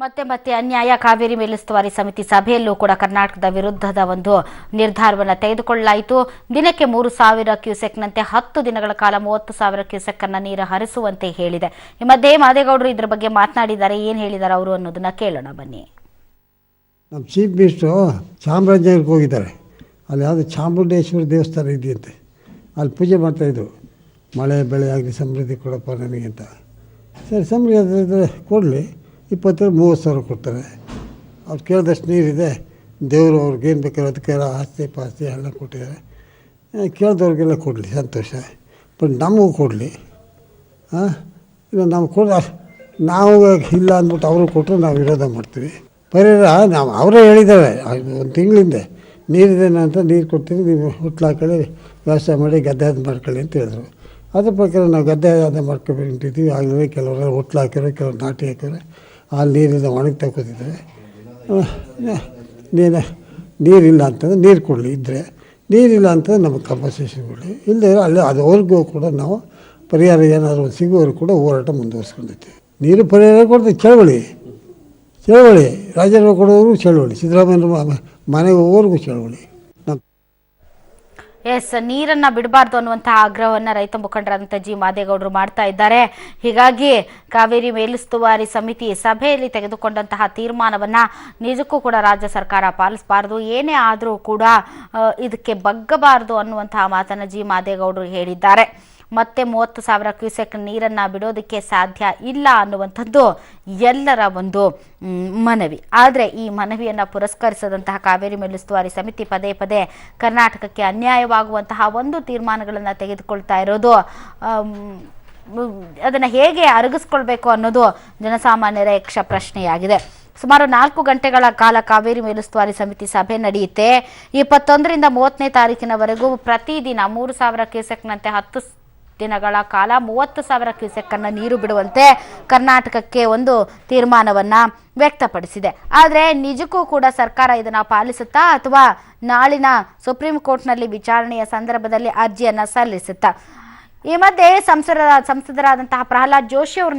ಮತ್ತೆ ಅನ್ಯಾಯ ಕಾವೇರಿ ಮೇಲುಸ್ತುವಾರಿ ಸಮಿತಿ ಸಭೆಯಲ್ಲೂ ಕೂಡ ಕರ್ನಾಟಕದ ವಿರುದ್ಧದ ಒಂದು ನಿರ್ಧಾರವನ್ನು ತೆಗೆದುಕೊಳ್ಳಲಾಯಿತು. ದಿನಕ್ಕೆ 3,000 ಕ್ಯೂಸೆಕ್ನಂತೆ 10 ದಿನಗಳ ಕಾಲ 30,000 ಕ್ಯೂಸೆಕ್ ಅನ್ನು ನೀರು ಹರಿಸುವಂತೆ ಹೇಳಿದೆ. ಈ ಮಧ್ಯೆ ಮಾದೇಗೌಡರು ಇದರ ಬಗ್ಗೆ ಮಾತನಾಡಿದ್ದಾರೆ. ಏನು ಹೇಳಿದ್ದಾರೆ ಅವರು ಅನ್ನೋದನ್ನ ಕೇಳೋಣ ಬನ್ನಿ. ನಮ್ಮ ಚೀಫ್ ಮಿನಿಸ್ಟ್ರು ಚಾಮರಾಜನಗರಕ್ಕೆ ಹೋಗಿದ್ದಾರೆ. ಅಲ್ಲಿ ಯಾವುದೋ ಚಾಮುಂಡೇಶ್ವರಿ ದೇವಸ್ಥಾನ ಇದೆಯಂತೆ, ಅಲ್ಲಿ ಪೂಜೆ ಮಾಡ್ತಾಯಿದ್ರು. ಮಳೆ ಬೆಳೆ ಆಗಲಿ ಸಮೃದ್ಧಿ ಕೊಡಪ್ಪ ನನಗೆ ಅಂತ. ಸರಿ, ಸಮೃದ್ಧಿ ಕೊಡಲಿ, 20,000-30,000 ಕೊಡ್ತಾರೆ. ಅವ್ರು ಕೇಳಿದಷ್ಟು ನೀರಿದೆ, ದೇವರು ಅವ್ರಿಗೇನು ಬೇಕಾದ್ರೆ ಅದಕ್ಕೆಲ್ಲ ಆಸ್ತಿ ಪಾಸ್ತಿ ಎಲ್ಲ ಕೊಟ್ಟಿದ್ದಾರೆ. ಕೇಳಿದವ್ರಿಗೆಲ್ಲ ಕೊಡಲಿ, ಸಂತೋಷ. ಬಟ್ ನಮಗೂ ಕೊಡಲಿ. ಇಲ್ಲ ನಾವು ನಾವು ಇಲ್ಲ ಅಂದ್ಬಿಟ್ಟು ಅವರು ಕೊಟ್ಟರೆ ನಾವು ವಿರೋಧ ಮಾಡ್ತೀವಿ. ಪರಿಹಾರ ನಾವು ಅವರೇ ಹೇಳಿದ್ದಾರೆ 1 ತಿಂಗಳಿಂದ, ನೀರಿದೆ ಅಂತ ನೀರು ಕೊಡ್ತೀವಿ, ನೀವು ಹುಟ್ಲು ಹಾಕೊಳ್ಳಿ, ವ್ಯವಸಾಯ ಮಾಡಿ ಗದ್ದೆ ಅದು ಮಾಡ್ಕೊಳ್ಳಿ ಅಂತ ಹೇಳಿದ್ರು. ಅದ್ರ ಪ್ರಕಾರ ನಾವು ಗದ್ದೆ ಅದು ಮಾಡ್ಕೊಬೇಕಿದ್ದೀವಿ. ಆಗಲೇ ಕೆಲವರು ಹುಟ್ಲು ಹಾಕಿರೋ, ಕೆಲವರು ನಾಟಿ ಹಾಕಿದ್ರೆ ಅಲ್ಲಿ ನೀರಿಂದ ಒಣಗಿ ತಗೋತಿದ್ದಾರೆ. ನೀರಿಲ್ಲ ಅಂತಂದರೆ ನೀರು ಕೊಡಲಿ, ಇದ್ದರೆ ನೀರಿಲ್ಲ ಅಂತಂದರೆ ನಮಗೆ ಕಂಪನ್ಸೇಷನ್ ಕೊಡಲಿ. ಇಲ್ಲದೆ ಅಲ್ಲಿ ಅದುವರೆಗೂ ಕೂಡ ನಾವು ಪರಿಹಾರ ಏನಾದರೂ ಸಿಗೋವರೆಗೂ ಕೂಡ ಹೋರಾಟ ಮುಂದುವರಿಸ್ಕೊಂಡಿರ್ತೀವಿ. ನೀರು ಪರಿಹಾರ ಕೊಡ್ತೀವಿ. ಚಳವಳಿ ರಾಜರು ಕೊಡೋರು ಚಳವಳಿ, ಸಿದ್ದರಾಮಯ್ಯ ಮನೆಗೆ ಹೋಗೋರ್ಗೂ ಚಳವಳಿ. ನೀರನ್ನು ಬಿಡಬಾರ್ದು ಅನ್ನುವಂತಹ ಆಗ್ರಹವನ್ನು ರೈತ ಮುಖಂಡರಾದಂಥ ಜಿ ಮಾದೇಗೌಡರು ಮಾಡ್ತಾ ಇದ್ದಾರೆ. ಹೀಗಾಗಿ ಕಾವೇರಿ ಮೇಲುಸ್ತುವಾರಿ ಸಮಿತಿ ಸಭೆಯಲ್ಲಿ ತೆಗೆದುಕೊಂಡಂತಹ ತೀರ್ಮಾನವನ್ನು ನಿಜಕ್ಕೂ ಕೂಡ ರಾಜ್ಯ ಸರ್ಕಾರ ಪಾಲಿಸಬಾರ್ದು, ಏನೇ ಆದರೂ ಕೂಡ ಇದಕ್ಕೆ ಬಗ್ಗಬಾರ್ದು ಅನ್ನುವಂತಹ ಮಾತನ್ನು ಜಿ ಮಾದೇಗೌಡರು ಹೇಳಿದ್ದಾರೆ. ಮತ್ತೆ 30,000 ಕ್ಯೂಸೆಕ್ ನೀರನ್ನು ಬಿಡೋದಕ್ಕೆ ಸಾಧ್ಯ ಇಲ್ಲ ಅನ್ನುವಂಥದ್ದು ಎಲ್ಲರ ಒಂದು ಮನವಿ. ಆದರೆ ಈ ಮನವಿಯನ್ನು ಪುರಸ್ಕರಿಸದಂತಹ ಕಾವೇರಿ ಮೇಲುಸ್ತುವಾರಿ ಸಮಿತಿ ಪದೇ ಪದೇ ಕರ್ನಾಟಕಕ್ಕೆ ಅನ್ಯಾಯವಾಗುವಂತಹ ಒಂದು ತೀರ್ಮಾನಗಳನ್ನು ತೆಗೆದುಕೊಳ್ತಾ ಇರೋದು, ಅದನ್ನು ಹೇಗೆ ಅರಗಿಸ್ಕೊಳ್ಬೇಕು ಅನ್ನೋದು ಜನಸಾಮಾನ್ಯರ ಯಕ್ಷ ಪ್ರಶ್ನೆಯಾಗಿದೆ. ಸುಮಾರು 4 ಗಂಟೆಗಳ ಕಾಲ ಕಾವೇರಿ ಮೇಲುಸ್ತುವಾರಿ ಸಮಿತಿ ಸಭೆ ನಡೆಯುತ್ತೆ. 21ರಿಂದ 30ನೇ ತಾರೀಕಿನವರೆಗೂ ಪ್ರತಿದಿನ 3,000 ಕ್ಯೂಸೆಕ್ನಂತೆ 10 ದಿನಗಳ ಕಾಲ 30,000 ಕ್ಯೂಸೆಕ್ ಅನ್ನು ನೀರು ಬಿಡುವಂತೆ ಕರ್ನಾಟಕಕ್ಕೆ ಒಂದು ತೀರ್ಮಾನವನ್ನು ವ್ಯಕ್ತಪಡಿಸಿದೆ. ಆದರೆ ನಿಜಕ್ಕೂ ಕೂಡ ಸರ್ಕಾರ ಇದನ್ನು ಪಾಲಿಸುತ್ತಾ ಅಥವಾ ನಾಳಿನ ಸುಪ್ರೀಂ ಕೋರ್ಟ್ನಲ್ಲಿ ವಿಚಾರಣೆಯ ಸಂದರ್ಭದಲ್ಲಿ ಅರ್ಜಿಯನ್ನು ಸಲ್ಲಿಸುತ್ತಾ? ಈ ಮಧ್ಯೆ ಸಂಸದರಾದಂತಹ ಪ್ರಹ್ಲಾದ್ ಜೋಶಿ ಅವರು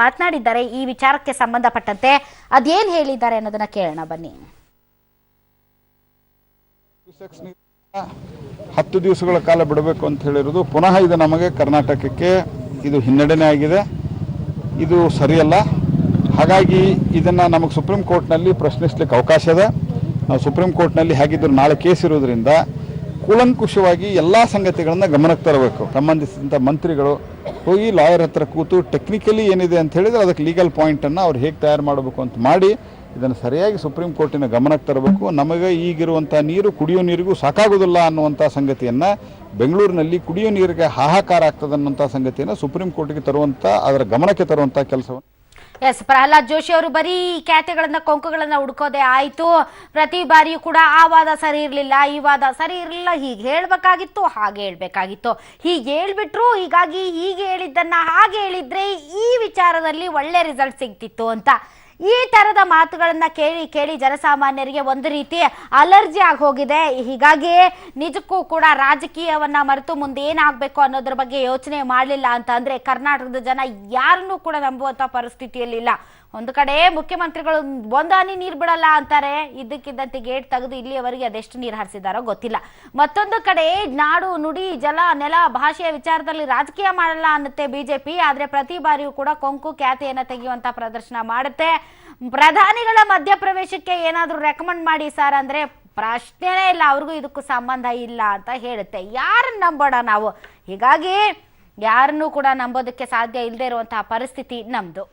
ಮಾತನಾಡಿದ್ದಾರೆ. ಈ ವಿಚಾರಕ್ಕೆ ಸಂಬಂಧಪಟ್ಟಂತೆ ಅದೇನು ಹೇಳಿದ್ದಾರೆ ಅನ್ನೋದನ್ನ ಕೇಳೋಣ ಬನ್ನಿ. 10 ದಿವಸಗಳ ಕಾಲ ಬಿಡಬೇಕು ಅಂತ ಹೇಳಿರೋದು ಪುನಃ ಇದು ನಮಗೆ ಕರ್ನಾಟಕಕ್ಕೆ ಇದು ಹಿನ್ನಡೆನೇ ಆಗಿದೆ. ಇದು ಸರಿಯಲ್ಲ. ಹಾಗಾಗಿ ಇದನ್ನು ನಮಗೆ ಸುಪ್ರೀಂ ಕೋರ್ಟ್ನಲ್ಲಿ ಪ್ರಶ್ನಿಸಲಿಕ್ಕೆ ಅವಕಾಶ ಇದೆ. ನಾವು ಸುಪ್ರೀಂ ಕೋರ್ಟ್ನಲ್ಲಿ ಹೇಗಿದ್ದರೂ ನಾಳೆ ಕೇಸ್ ಇರೋದ್ರಿಂದ ಕೂಲಂಕುಷವಾಗಿ ಎಲ್ಲ ಸಂಗತಿಗಳನ್ನು ಗಮನಕ್ಕೆ ತರಬೇಕು. ಸಂಬಂಧಿಸಿದಂಥ ಮಂತ್ರಿಗಳು ಹೋಗಿ ಲಾಯರ್ ಹತ್ರ ಕೂತು ಟೆಕ್ನಿಕಲಿ ಏನಿದೆ ಅಂತ ಹೇಳಿದರೆ ಅದಕ್ಕೆ ಲೀಗಲ್ ಪಾಯಿಂಟನ್ನು ಅವ್ರು ಹೇಗೆ ತಯಾರು ಮಾಡಬೇಕು ಅಂತ ಮಾಡಿ ಇದನ್ನು ಸರಿಯಾಗಿ ಸುಪ್ರೀಂ ಕೋರ್ಟಿನ ಗಮನಕ್ಕೆ ತರಬೇಕು. ನಮಗೆ ಈಗಿರುವಂಥ ನೀರು ಕುಡಿಯೋ ನೀರಿಗೂ ಸಾಕಾಗೋದಿಲ್ಲ ಅನ್ನುವಂಥ ಸಂಗತಿಯನ್ನು, ಬೆಂಗಳೂರಿನಲ್ಲಿ ಕುಡಿಯೋ ನೀರಿಗೆ ಹಾಹಾಕಾರ ಆಗ್ತದೆ ಅನ್ನೋಂಥ ಸಂಗತಿಯನ್ನು ಸುಪ್ರೀಂ ಕೋರ್ಟಿಗೆ ತರುವಂಥ, ಅದರ ಗಮನಕ್ಕೆ ತರುವಂಥ ಕೆಲಸವನ್ನು ಪ್ರಹ್ಲಾದ್ ಜೋಶಿ ಅವರು ಬರೀ ಖ್ಯಾತಿಗಳನ್ನ ಕೊಂಕುಗಳನ್ನ ಹುಡ್ಕೋದೇ ಆಯ್ತು. ಪ್ರತಿ ಬಾರಿಯೂ ಕೂಡ ಆ ವಾದ ಸರಿ ಇರಲಿಲ್ಲ, ಈ ವಾದ ಸರಿ ಇರಲಿಲ್ಲ, ಹೀಗೆ ಹೇಳ್ಬೇಕಾಗಿತ್ತು, ಹಾಗೆ ಹೇಳ್ಬೇಕಾಗಿತ್ತು, ಹೀಗೆ ಹೇಳ್ಬಿಟ್ರು, ಹೀಗಾಗಿ ಹೀಗೆ ಹೇಳಿದ್ದನ್ನ ಹಾಗೆ ಹೇಳಿದ್ರೆ ಈ ವಿಚಾರದಲ್ಲಿ ಒಳ್ಳೆ ರಿಸಲ್ಟ್ ಸಿಗ್ತಿತ್ತು ಅಂತ ಈ ತರದ ಮಾತುಗಳನ್ನ ಕೇಳಿ ಕೇಳಿ ಜನಸಾಮಾನ್ಯರಿಗೆ ಒಂದು ರೀತಿ ಅಲರ್ಜಿ ಆಗಿ ಹೋಗಿದೆ. ಹೀಗಾಗಿ ನಿಜಕ್ಕೂ ಕೂಡ ರಾಜಕೀಯವನ್ನ ಮರೆತು ಮುಂದೆ ಏನಾಗಬೇಕು ಅನ್ನೋದ್ರ ಬಗ್ಗೆ ಯೋಚನೆ ಮಾಡಲಿಲ್ಲ ಅಂತ ಅಂದ್ರೆ ಕರ್ನಾಟಕದ ಜನ ಯಾರನ್ನೂ ಕೂಡ ನಂಬುವಂತ ಪರಿಸ್ಥಿತಿಯಲ್ಲಿಲ್ಲ. ಒಂದು ಕಡೆ ಮುಖ್ಯಮಂತ್ರಿಗಳು 1 ಹನಿ ನೀರು ಬಿಡಲ್ಲ ಅಂತಾರೆ, ಇದ್ದಕ್ಕಿದ್ದಂತೆ ಗೇಟ್ ತೆಗೆದು ಇಲ್ಲಿಯವರೆಗೆ ಅದೆಷ್ಟು ನೀರು ಹರಿಸಿದಾರೋ ಗೊತ್ತಿಲ್ಲ. ಮತ್ತೊಂದು ಕಡೆ ನಾಡು ನುಡಿ ಜಲ ನೆಲ ಭಾಷೆಯ ವಿಚಾರದಲ್ಲಿ ರಾಜಕೀಯ ಮಾಡಲ್ಲ ಅನ್ನುತ್ತೆ ಬಿಜೆಪಿ. ಆದ್ರೆ ಪ್ರತಿ ಬಾರಿಯೂ ಕೂಡ ಕೊಂಕು ಖ್ಯಾತಿಯನ್ನು ತೆಗೆಯುವಂತ ಪ್ರದರ್ಶನ ಮಾಡುತ್ತೆ. ಪ್ರಧಾನಿಗಳ ಮಧ್ಯಪ್ರವೇಶಕ್ಕೆ ಏನಾದರೂ ರೆಕಮೆಂಡ್ ಮಾಡಿ ಸರ್ ಅಂದ್ರೆ ಪ್ರಶ್ನೆನೇ ಇಲ್ಲ, ಅವ್ರಿಗೂ ಇದಕ್ಕೂ ಸಂಬಂಧ ಇಲ್ಲ ಅಂತ ಹೇಳುತ್ತೆ. ಯಾರನ್ನ ನಂಬೋಣ ನಾವು? ಹೀಗಾಗಿ ಯಾರನ್ನೂ ಕೂಡ ನಂಬೋದಕ್ಕೆ ಸಾಧ್ಯ ಇಲ್ಲದೆ ಇರುವಂತಹ ಪರಿಸ್ಥಿತಿ ನಮ್ದು.